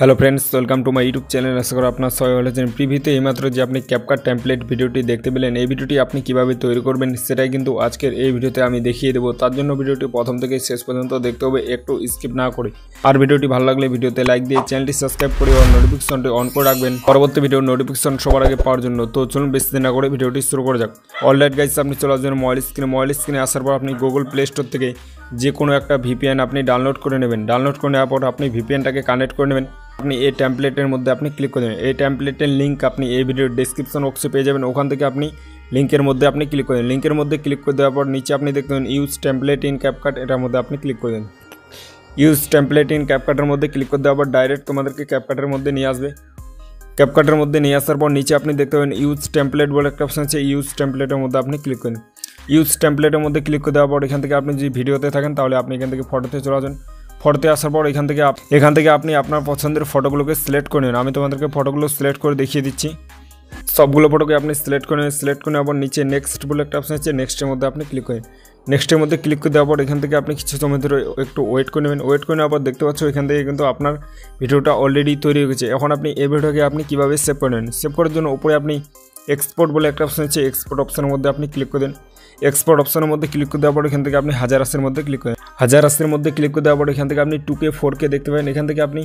Hello friends, welcome to my YouTube channel. আশা করি আপনার সবাই ভালো আছেন। প্রিভিউতে এইমাত্র যে আপনি ক্যাপকাট টেমপ্লেট ভিডিওটি দেখতে পেলেন, এই ভিডিওটি আপনি কিভাবে তৈরি করবেন সেটাই কিন্তু আজকের এই ভিডিওতে আমি দেখিয়ে দেবো। তার জন্য ভিডিওটি প্রথম থেকে শেষ পর্যন্ত দেখতে হবে, একটু স্কিপ না করে। আর ভিডিওটি ভালো লাগলে ভিডিওতে লাইক দিয়ে চ্যানেলটি সাবস্ক্রাইব করে আর নোটিফিকেশনটি অন করে রাখবেন পরবর্তী ভিডিওর নোটিফিকেশন সবার আগে পাওয়ার জন্য। তো চলুন বেশি দিন না করে ভিডিওটি শুরু করা যাক। অলরাইট গাইস, আপনি চলে আসবেন মোবাইল স্ক্রিনে আসার পর আপনি গুগল প্লে স্টোর থেকে যে কোনো একটা ভিপিএন আপনি ডাউনলোড করে নেবেন। ডাউনলোড করে নেওয়ার পর আপনি ভিপিএনটাকে কানেক্ট করে নেবেন। আপনি এই টেমপ্লেটের মধ্যে আপনি ক্লিক করে দেবেন। এই টেমপ্লেটের লিঙ্ক আপনি এই ভিডিওর ডেসক্রিপশন বক্সে পেয়ে যাবেন। ওখান থেকে আপনি লিঙ্কের মধ্যে আপনি ক্লিক করে দেন। লিঙ্কের মধ্যে ক্লিক করে দেওয়ার পর নিচে আপনি দেখতে পাবেন ইউজ টেমপ্লেট ইন ক্যাপকাট, এটার মধ্যে আপনি ক্লিক করে দেন। ইউজ টেমপ্লেট ইন ক্যাপকাটের মধ্যে ক্লিক করে দেওয়ার পর ডাইরেক্ট তোমাদেরকে ক্যাপকাটের মধ্যে নিয়ে আসবে। ক্যাপকাটের মধ্যে নিয়ে আসার পর নিচে আপনি দেখতে পাবেন ইউজ টেমপ্লেট বলে একটা অপশন আছে। ইউজ টেমপ্লেটের মধ্যে আপনি ক্লিক করেন। ইউজ টেমপ্লেটের মধ্যে ক্লিক করে দেওয়ার পর এখান থেকে আপনি যদি ভিডিওতে থাকেন তাহলে আপনি এখান থেকে ফটোতে চলে আসবেন। ফটোতে আসার পর এখান থেকে আপনি আপনার পছন্দের ফটোগুলোকে সিলেক্ট করে নেন। আমি তোমাদেরকে ফটোগুলো সিলেক্ট করে দেখিয়ে দিচ্ছি। সবগুলো ফটোকে আপনি সিলেক্ট করে নেওয়ার পর নিচে নেক্সট বলে একটা অপশন আছে। নেক্সটের মধ্যে আপনি ক্লিক করেন। নেক্সটের মধ্যে ক্লিক করে দেওয়ার পর এখান থেকে আপনি কিছু সময় ধরে একটু ওয়েট করে নেবেন। ওয়েট করে নেওয়ার পর দেখতে পাচ্ছ এখান থেকে কিন্তু আপনার ভিডিওটা অলরেডি তৈরি হয়ে গেছে। এখন আপনি এই ভিডিওকে আপনি কীভাবে সেভ করে নেবেন, সেভ করার জন্য উপরে আপনি এক্সপোর্ট বলে একটা অপশন আছে। এক্সপোর্ট অপশনের মধ্যে আপনি ক্লিক করে দেন। এক্সপোর্ট অপশনের মধ্যে ক্লিক করে দেওয়ার পর এখান থেকে আপনি 1080-এর মধ্যে ক্লিক করেন। 1080-এর মধ্যে ক্লিক করে দেওয়ার পর এখান থেকে আপনি 2K 4K দেখতে পাবেন। এখান থেকে আপনি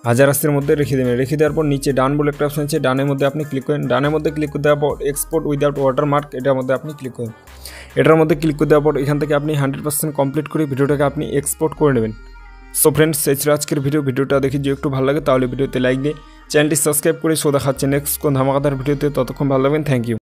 1080-এর মধ্যে রেখে দেবেন। রেখে দেওয়ার পর নিচে ডান বলে একটা অপশন আছে। ডানের মধ্যে আপনি ক্লিক করেন। ডানের মধ্যে ক্লিক করে দেওয়ার পর এক্সপোর্ট উইদাউট ওয়াটারমার্ক, এটার মধ্যে আপনি ক্লিক করেন। এটার মধ্যে ক্লিক করে দেওয়ার পর এখান থেকে আপনি 100% কমপ্লিট করে ভিডিওটাকে আপনি এক্সপোর্ট করে নেবেন। সো ফ্রেন্ডস, এই ছিল আজকের ভিডিওটা দেখে যদি একটু ভালো লাগে তাহলে ভিডিওতে লাইক দিয়ে চ্যানেলটি সাবস্ক্রাইব করে দেখা হচ্ছে নেক্সট কোন ধামাকাদার ভিডিওতে। ততক্ষণ ভালো লাগবেন। Thank you.